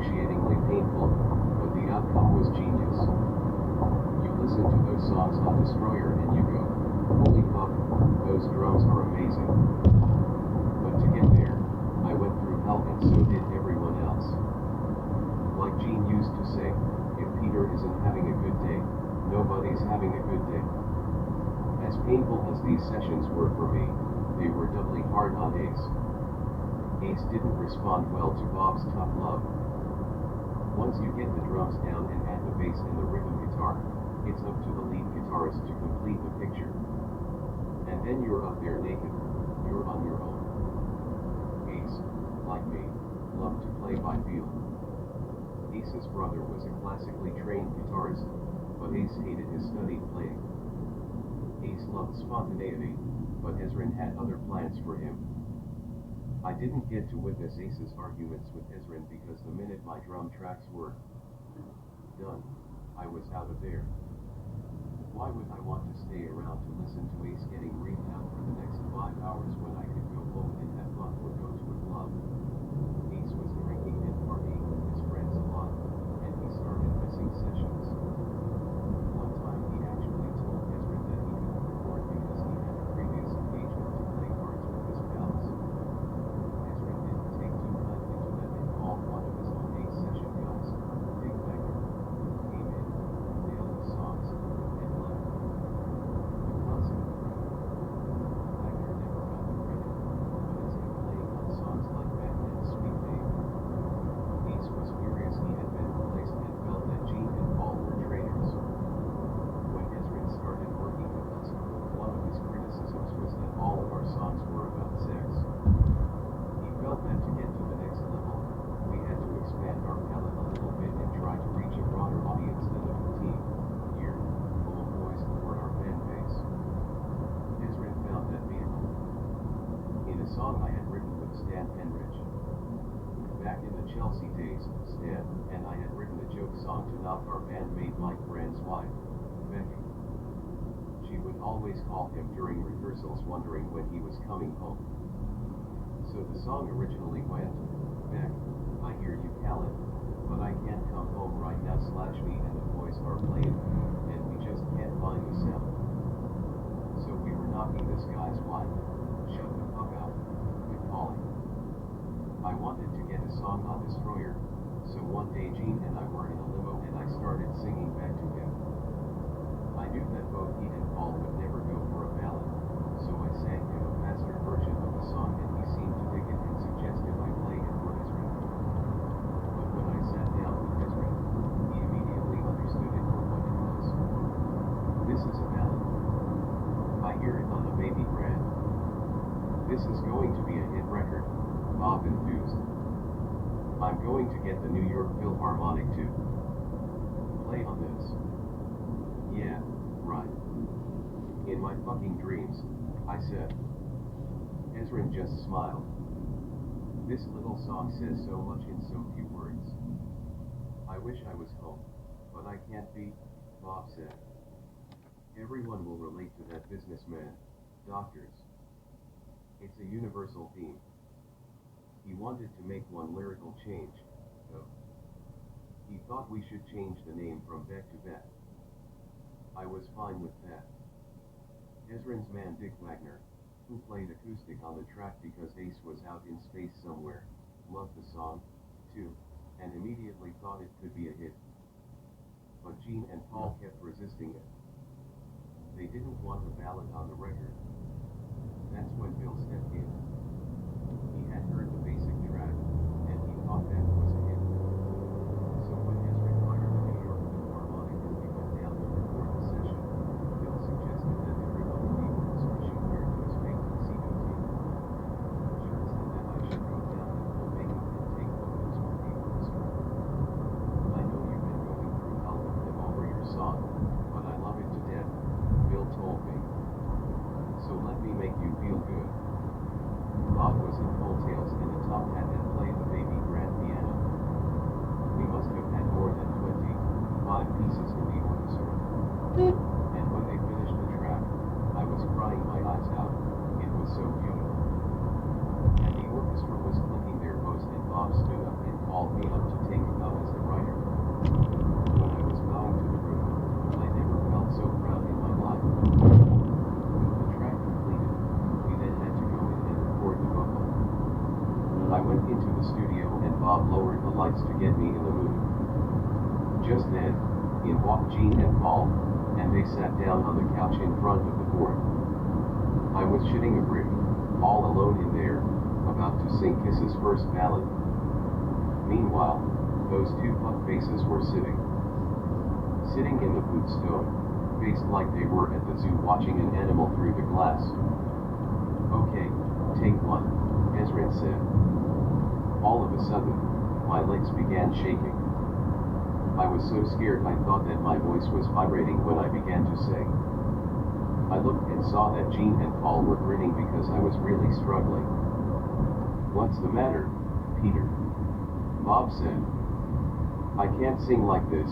excruciatingly painful, but the outcome was genius. You listen to those songs on Destroyer and you go, holy fuck, those drums are amazing. But to get there, I went through hell and so did everyone else. Like Gene used to say, if Peter isn't having a good day, nobody's having a good day. As painful as these sessions were for me, they were doubly hard on Ace. Ace didn't respond well to Bob's tough love. Once you get the drums down and add the bass and the rhythm guitar, it's up to the lead guitarist to complete the picture. And then you're up there naked, you're on your own. Ace, like me, loved to play by feel. Ace's brother was a classically trained guitarist, but Ace hated his studied playing. Ace loved spontaneity, but Ezrin had other plans for him. I didn't get to witness Ace's arguments with Ezrin because the minute my drum tracks were done, I was out of there. Why would I want to stay around to listen to Ace getting reamed out for the next 5 hours when I could go home and have fun or go to a club? Ace was drinking and partying with his friends a lot, and he started missing sessions. One time he actually told Ezrin that he couldn't record because he had a previous engagement to play cards with his pals. Ezrin didn't take too kindly to that and called one of his own Ace session guys, Big Wagner, who came in, nailed the songs, and left. The concept Wagner never got the credit, but it's been playing on songs like Batman Sweet Babe. Ace was furious he had been replaced and felt that Gene and Paul were traitors. When Ezrin started working with us, one of his criticisms was that all of our songs were about sex. He felt that to get to the next level, we had to expand our palette a little bit and try to reach a broader audience than the 15-year old boys who were our fan base. Ezrin found that vehicle in a song I had written with Stan Henrich. Back in the Chelsea days, Stan and I had written a joke song to knock our bandmate Mike Brand's wife, Becky. She would always call him during rehearsals wondering when he was coming home. So the song originally went, Beck, I hear you calling, but I can't come home right now / me and the boys are playing, and we just can't find the sound. So we were knocking this guy's wife, shut the fuck up, with calling. I wanted to get a song on Destroyer, so one day Gene and I were in a limo and I started singing back to him. I knew that both he and Paul would never go for a ballad, so I sang him a faster version of the song and he seemed to dig it and suggested I play it for Ezrin. But when I sat down with Ezrin, he immediately understood it for what it was. This is a ballad. I hear it on the baby brand. This is going to be a hit record, Bob enthused. I'm going to get the New York Philharmonic to play on this. Yeah, right. In my fucking dreams, I said. Ezrin just smiled. This little song says so much in so few words. I wish I was home, but I can't be, Bob said. Everyone will relate to that businessman, doctors. It's a universal theme. He wanted to make one lyrical change, though. He thought we should change the name from Beck to Beth. I was fine with that. Ezrin's man Dick Wagner, who played acoustic on the track because Ace was out in space somewhere, loved the song, too, and immediately thought it could be a hit. But Gene and Paul kept resisting it. They didn't want a ballad on the record. That's when Bill stepped in. He had heard the basic track, and he thought that was a hit. So when Ezrin hired the New York Philharmonic and we went down to record the session, Bill suggested that everyone leave with a swishing wear to his fake tuxedo tape. Shirts and that I should go down and pull makeup and take photos for the orchestra. I know you've been going through hell with them over your song, but I love it to death, Bill told me. So let me make you feel good. Bob was in full tails and a top hat and played the baby grand piano. We must have had more than 25 pieces in the orchestra. And when they finished the track, I was crying my eyes out. It was so beautiful. And the orchestra was clicking their bows and Bob stood up and called me up to take a Bob lowered the lights to get me in the mood. Just then, in walked Jean and Paul, and they sat down on the couch in front of the board. I was shitting a brick, all alone in there, about to sing Kiss's first ballad. Meanwhile, those two fuckfaces were sitting in the boot stone, faced like they were at the zoo watching an animal through the glass. Okay, take one, Ezrin said. All of a sudden, my legs began shaking. I was so scared I thought that my voice was vibrating when I began to sing. I looked and saw that Jean and Paul were grinning because I was really struggling. What's the matter, Peter? Bob said. I can't sing like this,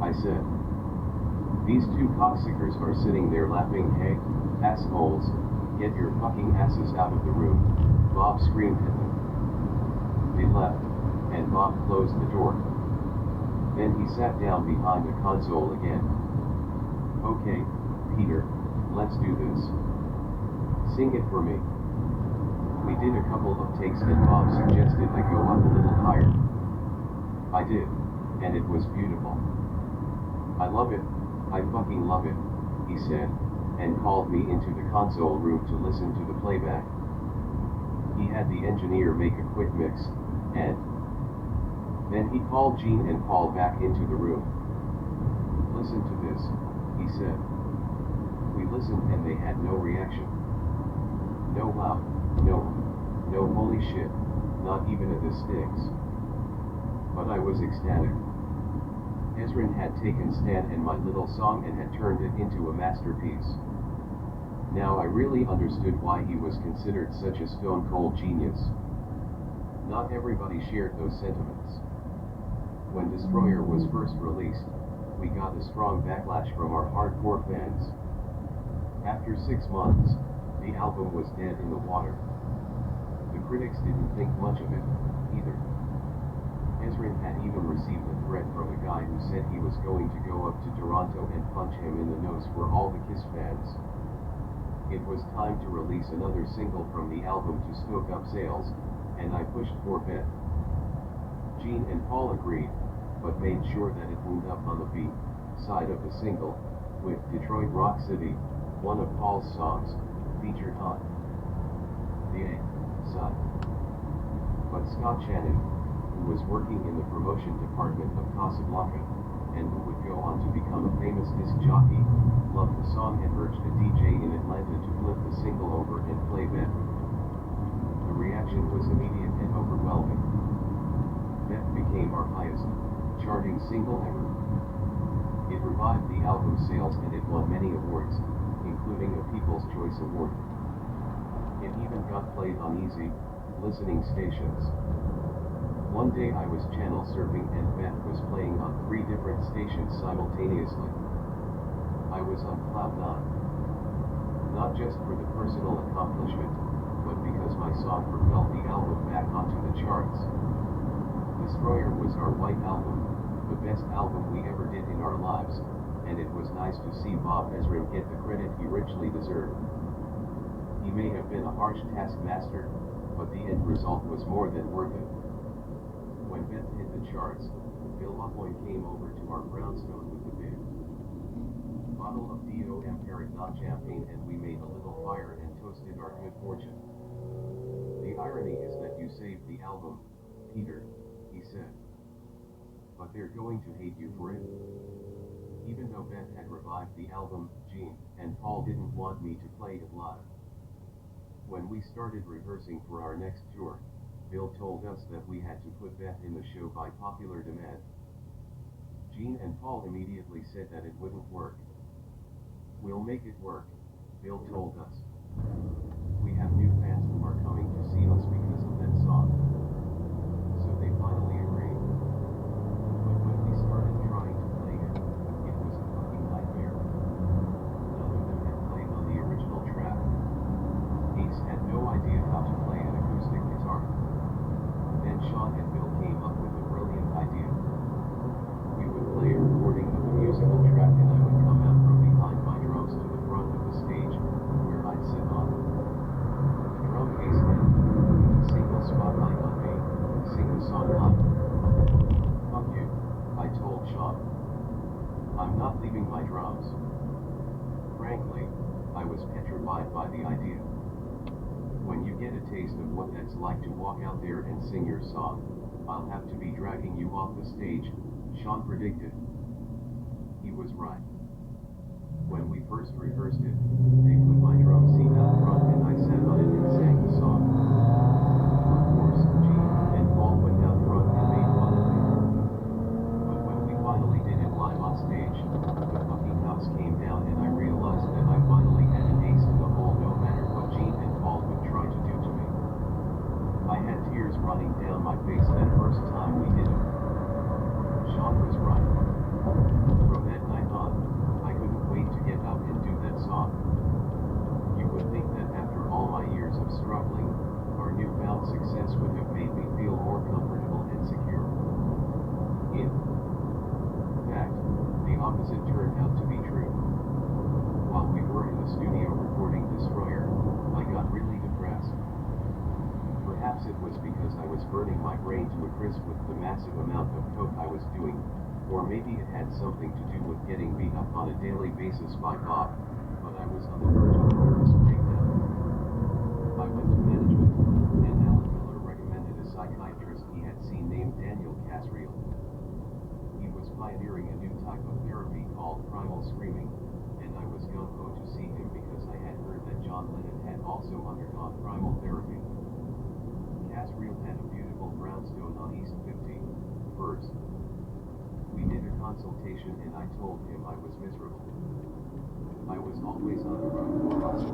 I said. These two cocksuckers are sitting there laughing. Hey, assholes, get your fucking asses out of the room, Bob screamed at them. They left, and Bob closed the door. Then he sat down behind the console again. Okay, Peter, let's do this. Sing it for me. We did a couple of takes and Bob suggested I go up a little higher. I did, and it was beautiful. I love it, I fucking love it, he said, and called me into the console room to listen to the playback. He had the engineer make a quick mix, and then he called Jean and Paul back into the room. Listen to this, he said. We listened and they had no reaction. No wow, no holy shit, not even a this stinks. But I was ecstatic. Ezrin had taken Stan and my little song and had turned it into a masterpiece. Now I really understood why he was considered such a stone-cold genius. Not everybody shared those sentiments. When Destroyer was first released, we got a strong backlash from our hardcore fans. After 6 months, the album was dead in the water. The critics didn't think much of it, either. Ezrin had even received a threat from a guy who said he was going to go up to Toronto and punch him in the nose for all the Kiss fans. It was time to release another single from the album to stoke up sales, and I pushed for Beth. Jean and Paul agreed, but made sure that it wound up on the B side of the single, with Detroit Rock City, one of Paul's songs, featured on the A side. But Scott Shannon, who was working in the promotion department of Casablanca, and who would go on to become a famous disc jockey, loved the song and urged a DJ in Atlanta to flip the single over and play Beth. The reaction was immediate and overwhelming. Beth became our highest charting single ever. It revived the album's sales and it won many awards, including a People's Choice Award. It even got played on easy listening stations. One day I was channel surfing and Beth was playing on 3 different stations simultaneously. I was on cloud 9. Not just for the personal accomplishment, but because my song propelled the album back onto the charts. Destroyer was our white album, the best album we ever did in our lives, and it was nice to see Bob Ezrin get the credit he richly deserved. He may have been a harsh taskmaster, but the end result was more than worth it. When Beth hit the charts, Bill Loveloy came over to our brownstone with a big bottle of DOM Paragon champagne and we made a little fire and toasted our good fortune. The irony is that you saved the album, Peter, he said. But they're going to hate you for it. Even though Beth had revived the album, Jean and Paul didn't want me to play it live. When we started rehearsing for our next tour, Bill told us that we had to put Beth in the show by popular demand. Jean and Paul immediately said that it wouldn't work. We'll make it work, Bill told us. We have new fans who are coming to see us because of that song. So they finally agreed. But when we started trying to play it, it was a fucking nightmare. None of them had played on the original track. Ace had no idea how to play an acoustic guitar. Then Sean and Bill came up with a brilliant idea. We would play a recording of the musical track and I would come out from behind my drums to the front of the stage, where I'd sit on the drum case and, with the Sean laughed. Fuck you, I told Sean. I'm not leaving my drums. Frankly, I was petrified by the idea. When you get a taste of what that's like to walk out there and sing your song, I'll have to be dragging you off the stage, Sean predicted. He was right. When we first rehearsed it, they put my drum seat out front and I sat on it and sang the song. Of course, Gene and Paul went out front and made fun of me. But when we finally did it live on stage, the fucking house came down and I realized that I finally had an ace in the hole no matter what Gene and Paul would try to do to me. I had tears running down my face that first time we did it. Sean was right. From that night on, I couldn't wait to get out and do that song. You would think that after all my years of struggling, our newfound success would have made me feel more comfortable and secure. In fact, the opposite turned out to be true. While we were in the studio recording Destroyer, I got really depressed. Perhaps it was because I was burning my brain to a crisp with the massive amount of coke I was doing, or maybe it had something to do with getting beat up on a daily basis by Bob, but I was on the verge of a nervous breakdown. I went to management, and Alan Miller recommended a psychiatrist he had seen named Daniel Casriel. He was pioneering a new type of therapy called primal screaming, and I was gung-ho to see him because I had heard that John Lennon had also undergone primal therapy. Casriel had a beautiful brownstone on East 51st. We did a consultation and I told him I was miserable. I was always on the road for lots of